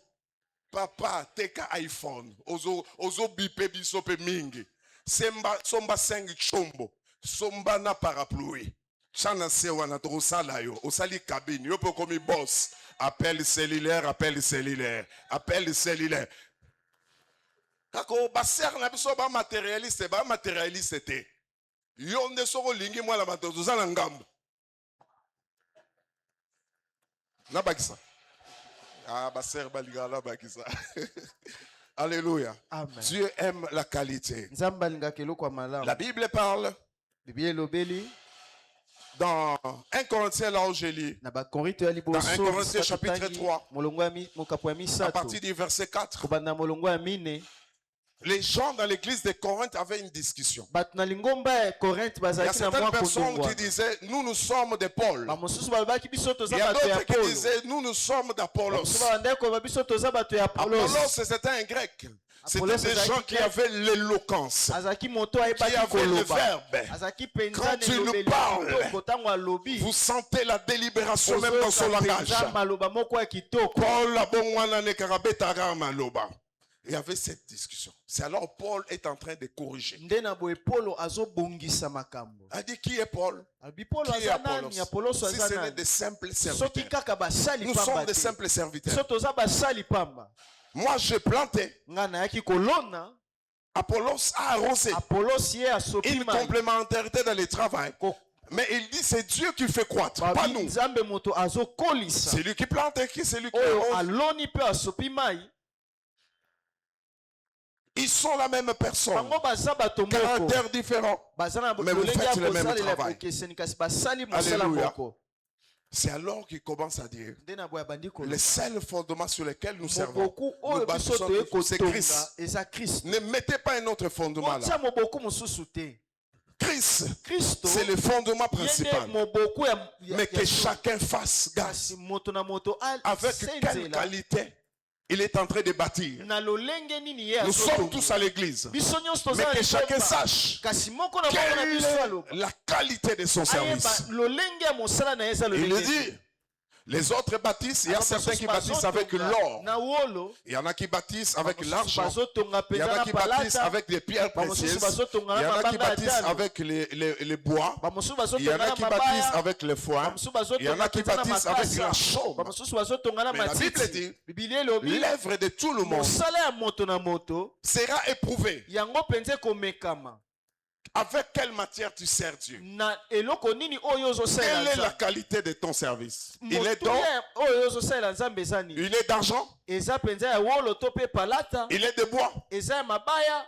Papa, take un iPhone. Ozo bipe bisope mingi. Somba 5 chombo. Somba na parapluie. Chana sewa na trosala yo. Osali cabine. Yo peut comme boss. Appel cellulaire. Kako baser na biso ba matérialiste te. Yo nde soko lingi moi la matozo za na ngambo. Na bakisa. Ah baser baligala bakisa. Alléluia. Amen. Dieu aime la qualité. Nzambe alingaka eloko ya malamu. La Bible parle Biblia elobeli dans 1 Corinthiens, là où je lis, na bakorinto ya liboso dans 1 Corinthiens chapitre 3, molongo ya mokapo ya à misato partir du verset 4, kobanda molongo ya mine Les gens dans l'église de Corinthe avaient une discussion. bato na lingomba ya Corinthe Il y a bazalaki na certaines mwa personnes qui kondongwana disaient, nous sommes de Paul. bamosusu balobaki biso Il toza y a bato ya d'autres qui Apollo disaient, nous sommes d'Apollos. bamosusu babandaki koloba biso toza bato ya Apollos, Apollos c'était un grec. C'était Apollos, des c'est gens un qui grec. avaient l'éloquence, azalaki moto qui ayebaki avaient le koloba verbe. azalaki mpenza Quand tu nous parles, nelobeli ntango alobi vous sentez la délibération même dans son langage. mpenza maloba moko ya kitoko Paul, abongwana ne karabetara maloba. Il y avait cette discussion. C'est alors Paul est en train de corriger. nde na boye polo azobongisa makambo Il dit, qui est Paul? alobi polo Qui est aza Apollos? nani apoloso Si aza ce n'est nani des simples soki serviteurs. kaka basali Nous sommes pamba des te simples so serviteurs. toza basali pamba Moi, j'ai planté. ngai nayaki kolona Apollos a arrosé. apolosi ye asopi Une mai complémentarité dans le travail. Mais il dit, c'est Dieu qui fait croître, pas babi nous. nzambe moto azokolisa C'est lui qui plante et qui c'est lui qui oyo arrose. aloni mpe asopi mai Ils sont la même personne. bango baza bato moko Caractères différents. baza na Mais vous lolenge ya faites le même kosalela travail. bokeseni kasi basali mosala Alléluia. moko C'est alors qu'il commence à dire, nde na boye abandi le koloba seul fondement sur lequel nous servons, moboku oyo nous biso bâtissons toye c'est kotonga Christ. eza kristo Ne mettez pas un autre fondement otia là. moboku mosusu te Christ, kristo c'est le fondement ye nde principal. moboku Mais que chacun fasse gaffe kasi moto na moto avec quelle asenzela qualité il est en train de bâtir. na lolenge nini ye Nous sommes azotonga tous à l'église. biso nyonso Mais toza na que chacun lingomba sache kasi moko na moko na quelle biso est aloba la qualité de son ayeba service. lolenge ya mosala na ye eza Il le lolenge dit, les autres bâtissent, il y a certains qui bâtissent avec l'or. na wolo Il y en a qui bâtissent avec bamosusu l'argent. bazotonga Il y en mpenza a na qui bâtissent palata avec des pierres bamosusu précieuses. bazotonga Il y na en a qui mabanga ya bâtissent talo avec les bois. bamosusu Il y en bazotonga a na qui bâtissent mabaya avec le foin. bamosusu Il y en bazotonga a qui mpenza na bâtissent avec la makasa chaume. bamosusu bazotonga na Mais la Bible matiti dit, bibilia elobi l'œuvre de tout le monde mosala ya moto na moto sera éprouvée. yango mpenza ekomekama Avec quelle matière tu sers Dieu? na eloko nini oyo Quelle est ozosalela la qualité de ton service? Il est d'or? motuya oyo ozosalela nzambe eza nini Il est d'argent? eza mpenza ya wolo to mpe palata Il est de bois? eza ya mabaya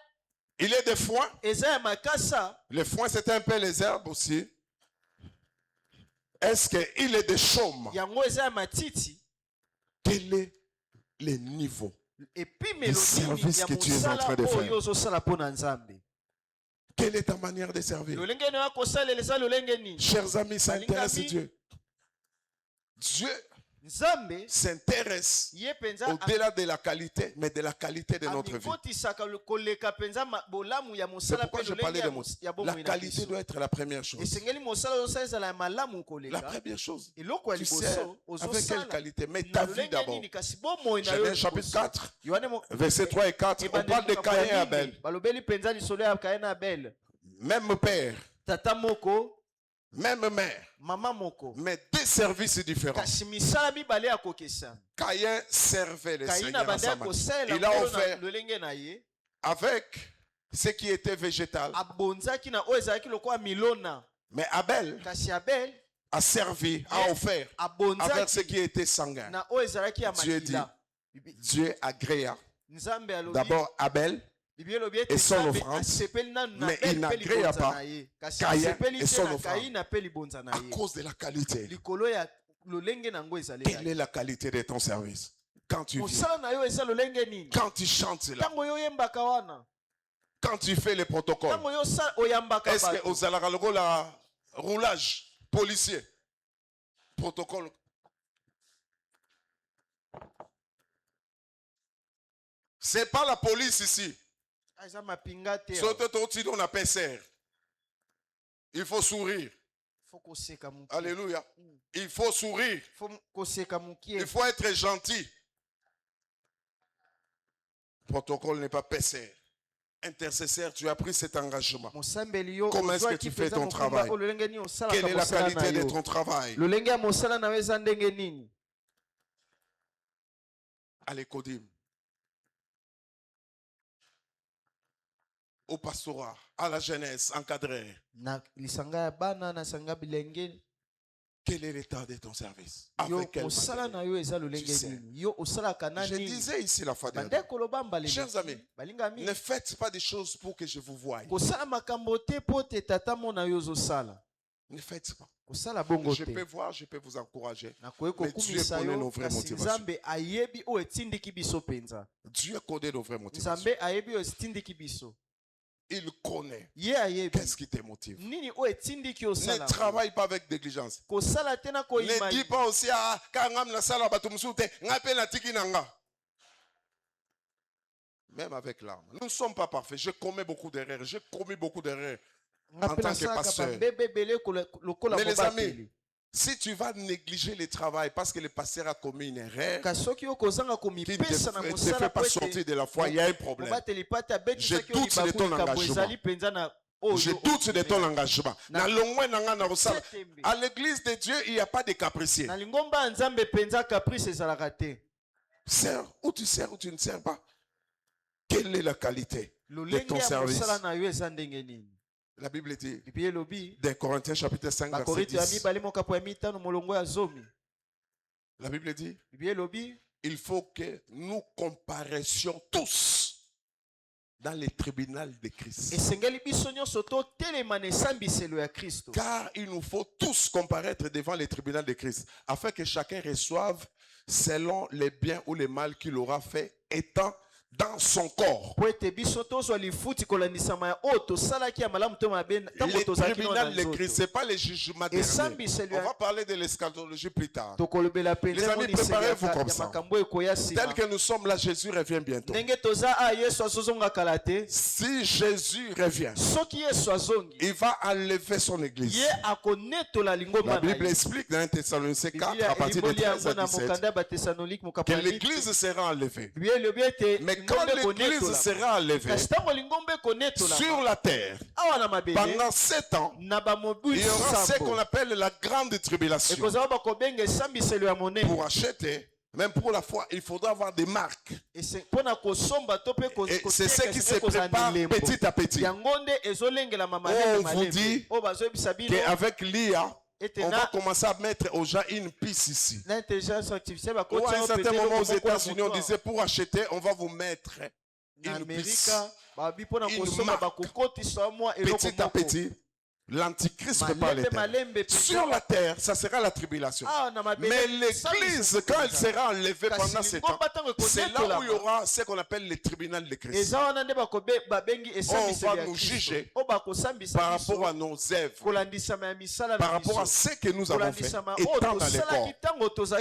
Il est de foin? eza ya makasa Le foin, c'est un peu les herbes aussi. Est-ce qu'il est de chaume? yango eza ya matiti Quel est le niveau? epimelo service nini ya que tu es en mosala train de faire. oyo ozosala mpo na nzambe Quelle est ta manière de servir? lolenge nini akosalela eza lolenge nini Chers amis, ça intéresse Balingami. Dieu. Dieu nzambe s'intéresse ye mpenza au-delà de la qualité, mais de la qualité de notre vie. amikotisaka koleka mpenza bolamu ya C'est mosala pourquoi mpe je parlais lolenge de ya la bomoi na qualité biso doit être la première chose. esengeli mosala ozosala ezala ya malamu La koleka première chose. eloko ya Tu sais liboso avec quelle ozosala qualité, mais na ta vie lolenge d'abord. nini kasi bomoi na yo Genèse chapitre liboso. 4, Yohane mo- versets 3 et 4, on ebandeli parle de makambo ya Caïn et mingi. Abel. balobeli mpenza lisolo ya kain na abel Même père, tata moko même mère, mama moko mais deux services différents. kasi misala mibale ya kokesana Caïn servait le kaina Seigneur à bandi sa manière. akosalela Il a nkolo offert na lolenge na ye avec ce qui était végétal. abonzaki na oyo ezalaki lokola milona Mais Abel kasi abel a servi, a offert avec ce abonzaki qui était sanguin. na oyo ezalaki ya Dieu makila Dieu agréa nzambe alobi d'abord Abel, bibi elobi ete et son nzambe offrande, asepeli nanu na mais abel il mpe n'agrée libonza pas na ye kasi Caïn asepeli et te son na offrande. kaina mpe libonza na à ye cause de la qualité. likolo ya lolenge nango Quelle ezalelaki est la qualité de ton service? Quand tu viens, mosala na yo eza lolenge nini quand tu chantes là, ntango yo oyembaka wana quand tu fais les protocoles, ntango yo oyambaka est-ce que bato aux alaralogo la roulage policier protocole? C'est pas la police ici. Ah, eza mapinga te Surtout on appelle serre. Il faut sourire. fo koseka mokie Alléluia. Il faut sourire. fo koseka mokie Il faut être gentil. Protocole n'est pas PCR. Intercesseur, tu as pris cet engagement. mosambeli yo Comment est-ce que ozwaki tu fais mpenza ton mokumba travail? oyo lolenge nini osalaka Quelle est la mosala na qualité de yo ton travail? lolenge ya mosala na yo eza ndenge nini À l'écodim, au pastorat, à la jeunesse encadrée. na lisanga ya bana na sanga bilenge Quel est l'état de ton service? yo Avec quel mosala matériel? na yo eza lolenge Tu sais. nini yo osalaka na Je nini disais ici la fois dernière, bande koloba Chers amis, mbaleli balingami ne faites pas des choses pour que je vous voie. kosala makambo te po te tata mona yo ozosala Ne faites pas. kosala bongo Je te. peux voir, je peux vous encourager. Nakoki Mais Dieu kokumisa connaît yo, nos vraies kasi motivations. Nzambe ayebi oyo etindiki biso penza. Dieu connaît nos vraies motivations. Nzambe ayebi oyo etindiki biso. Il connaît. Ye ayebi. Qu'est-ce qui te motive? Nini oyo etindiki osala. Ne travaille pas avec négligence. Kosala te na Ne koyima. dis pas aussi, ah, quand ngam na sala bato mususu te, nga pe na tiki na nga. Même avec l'arme. Nous ne sommes pas parfaits. J'ai commis beaucoup d'erreurs. J'ai commis beaucoup d'erreurs en tant que pasteur. Mais les amis, si tu vas négliger le travail parce que le pasteur a commis une erreur qui ne te fait pas sortir de la foi, il y a un problème. Je doute de ton engagement. Je doute de ton engagement. À l'église de Dieu, il n'y a pas de capricieux. Sers ou tu sers ou tu ne sers pas. Quelle est la qualité de ton service? La Bible dit, dans Corinthiens chapitre 5, verset 10, la Bible dit, il faut que nous comparaissions tous dans le tribunal de Christ. Car il nous faut tous comparaître devant le tribunal de Christ, afin que chacun reçoive selon les biens ou les mal qu'il aura fait, étant dans son corps. Le tribunal de Christ, ce n'est pas le jugement dernier. On va parler de l'eschatologie plus tard. Les amis, préparez-vous comme ça. Tel que nous sommes là, Jésus revient bientôt. Si Jésus revient, il va enlever son église. La Bible explique dans 1 Thessaloniciens 4 à partir de 13 à 17 que l'église sera enlevée. Mais quand l'église sera enlevée sur la terre, pendant 7 ans, il y aura ce qu'on appelle la grande tribulation. Pour acheter, même pour la foi, il faudra avoir des marques. Et c'est ce qui se prépare petit à petit. On vous dit qu'avec l'IA, on va commencer à mettre aux gens une piste ici. À un certain moment aux États-Unis, on disait pour acheter, on va vous mettre une piste, une marque. Petit à petit, l'Antichrist prépare les terres. Sur la terre, ça sera la tribulation. Mais l'église, quand elle sera enlevée pendant 7 ans, c'est là où il y aura ce qu'on appelle le tribunal de Christ. On va nous juger par rapport à nos œuvres, par rapport à ce que nous avons fait, étant dans les corps.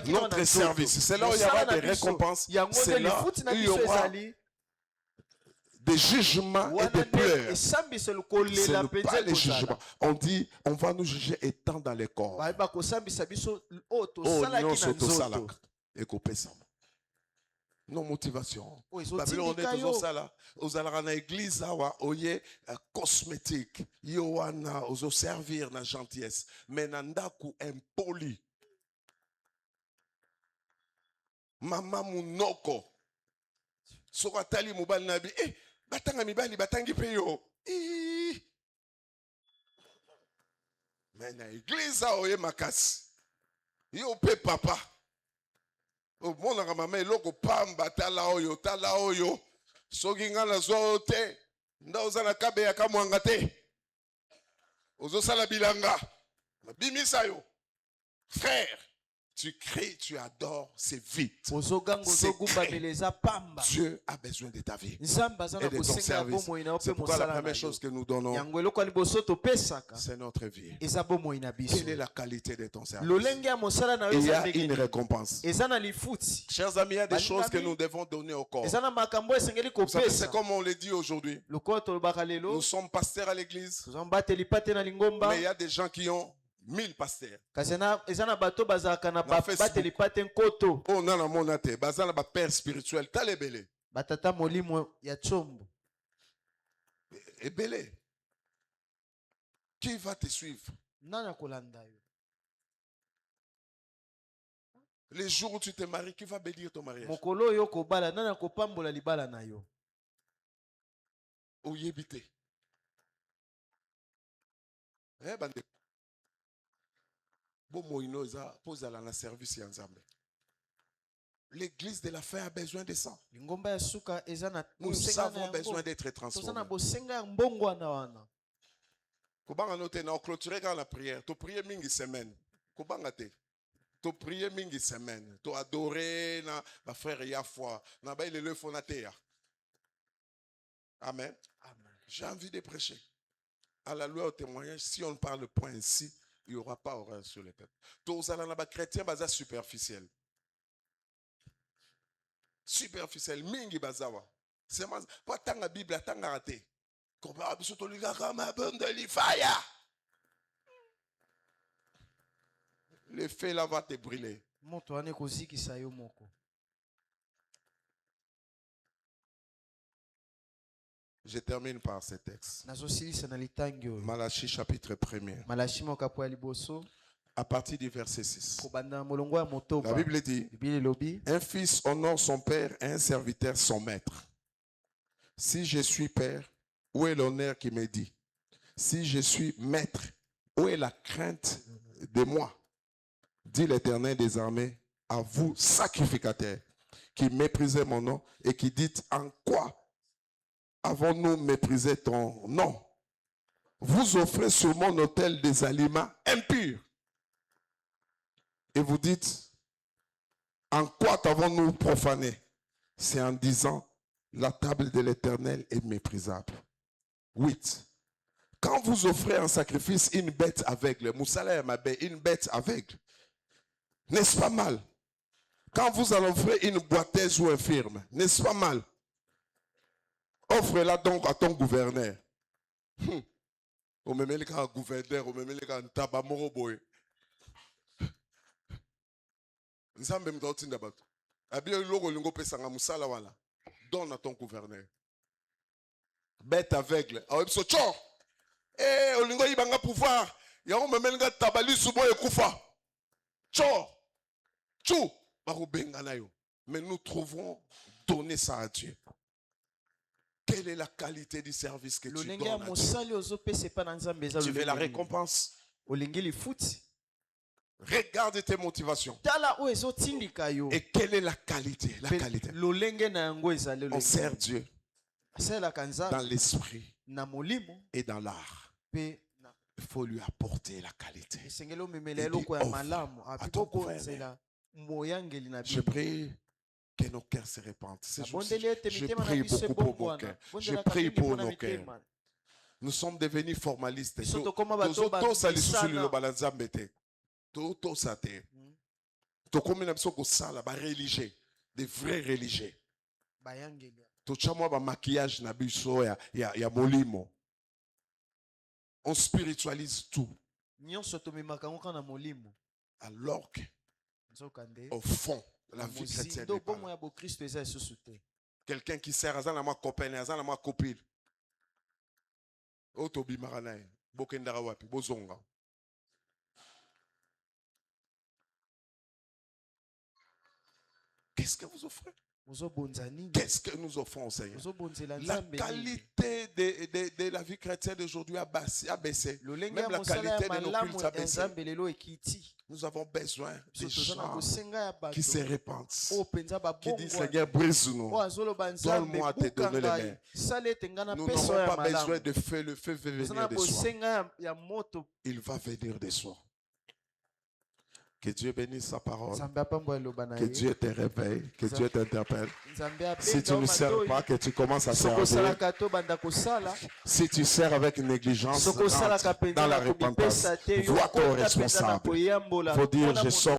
Notre service, c'est là où il y aura des récompenses. C'est là où il y aura des jugements et des pleurs. Ce n'est pas les jugements. On dit, on va nous juger étant dans les corps. Oh, non, sotosalak. Nos motivations. Babylone, on est toujours ça là. Aux alarana église, oye cosmétique. Yoana, aux servir na gentillesse. Mais nandaku impoli. Mama munoko. Soratali mobile nabi. Batanga mibali batangi pe yo. Mais na église oye makasi. Yo pe papa. O mona ka mama eloko pamba tala oyo. Soki nga na zo te. Nda ozana kabe ya kamwanga te. Ozo sala bilanga. Bimisa yo. Frère. Tu cries, tu adores, c'est vite. Dieu a besoin de ta vie et de ton service. C'est pourquoi la première chose que nous donnons, c'est notre vie. Quelle est la qualité de ton service? Il y a une récompense. Chers amis, il y a des choses que nous devons donner au corps. Vous savez, c'est comme on le dit aujourd'hui. Nous sommes pasteurs à l'église, mais il y a des gens qui ont 1000 pasteurs. Oh non, non, mon ate. Bazana ba père spirituel. T'as les belé. Batata molimo ya chombo. Et belé. Qui va te suivre? Nana kolanda yo. Les jours où tu te maries, qui va bénir ton mariage? Mokolo yo kobala nana kopambola libala na yo. Oyebite. Eh bande. L'église de la fin a besoin de ça. Nous avons besoin d'être transformés. Kobanga note na clôturer quand la prière. To prier mingi semaine. Kobanga te. To prier mingi semaine. To adorer na ba frère ya foi. Na ba ile le fonatea. Amen. Amen. J'ai envie de prêcher. À la loi au témoignage, si on ne parle point ainsi, il n'y aura pas horreur sur les peuples. Tous les chrétiens baza superficiel. Superficiel mingi bazawa. C'est pas tant la Bible, tant la raté. Comparable sur ton liga comme un bon de l'ifaya. Le feu là va te brûler. Moto ane kozikisa yo moko. Je termine par ce texte. Nazosilisa na litangi oyo. Malachie chapitre 1er. Malachie mokapo ya liboso. À partir du verset 6. Kobanda molongo ya motoba. La Bible dit, Bible lobi. un fils honore son père et un serviteur son maître. Si je suis père, où est l'honneur qui me dit? Si je suis maître, où est la crainte de moi? Dit l'Éternel des armées, à vous, sacrificateurs, qui méprisez mon nom et qui dites, en quoi avons-nous méprisé ton nom? Vous offrez sur mon autel des aliments impurs. Et vous dites, en quoi t'avons-nous profané? C'est en disant, la table de l'Éternel est méprisable. 8. Quand vous offrez en sacrifice une bête aveugle, Moussala Mabé, une bête aveugle, n'est-ce pas mal? Quand vous en offrez une boiteuse ou infirme, n'est-ce pas mal? Offre-la donc à ton gouverneur. Au même cas, gouverneur, au même cas, tabamoroboy. Nzambe mtautinda bato. Abia logo lingo pesanga musala wala. Donne à ton gouverneur. Bête aveugle. Awebso cho. Olingo ibanga pouvoir. Yango memelinga tabali subo ekufa. Cho. Chou. Barubenga na yo. Mais nous trouvons donner ça à Dieu. Quelle est la qualité du service que tu donnes à Dieu? Tu veux la récompense? Regarde tes motivations. Et quelle est la qualité? La qualité. On sert Dieu dans l'esprit et dans l'art. Il faut lui apporter la qualité. Je prie que nos cœurs se répandent. Je prie beaucoup pour mon cœur. Je prie pour nos cœurs. Nous sommes devenus formalistes. Tout ça te. To komina biso ko sala ba religieux, des vrais religieux. To chamwa ba maquillage na biso ya molimo. On spiritualise tout. Alors que au fond, la vie chrétienne n'est pas là. Quelqu'un qui sert à ma copaine, à ma copine. Otobi maranae, bokendara wapi, bozonga. Qu'est-ce que vous offrez? Qu'est-ce que nous offrons au Seigneur? La qualité de la vie chrétienne d'aujourd'hui a baissé. Même la qualité de nos cultes a baissé. Nous avons besoin de gens qui se répandent, qui disent Seigneur, brise-nous. Donne-moi à te donner les mains. Nous n'avons pas besoin de feu, le feu va venir de soi. Il va venir de soi. Que Dieu bénisse sa parole. Que Dieu te réveille. Que Dieu t'interpelle. Si tu ne sers pas, que tu commences à servir. Si tu sers avec négligence, dans la repentance, vois ton responsable. Il faut dire, je sors.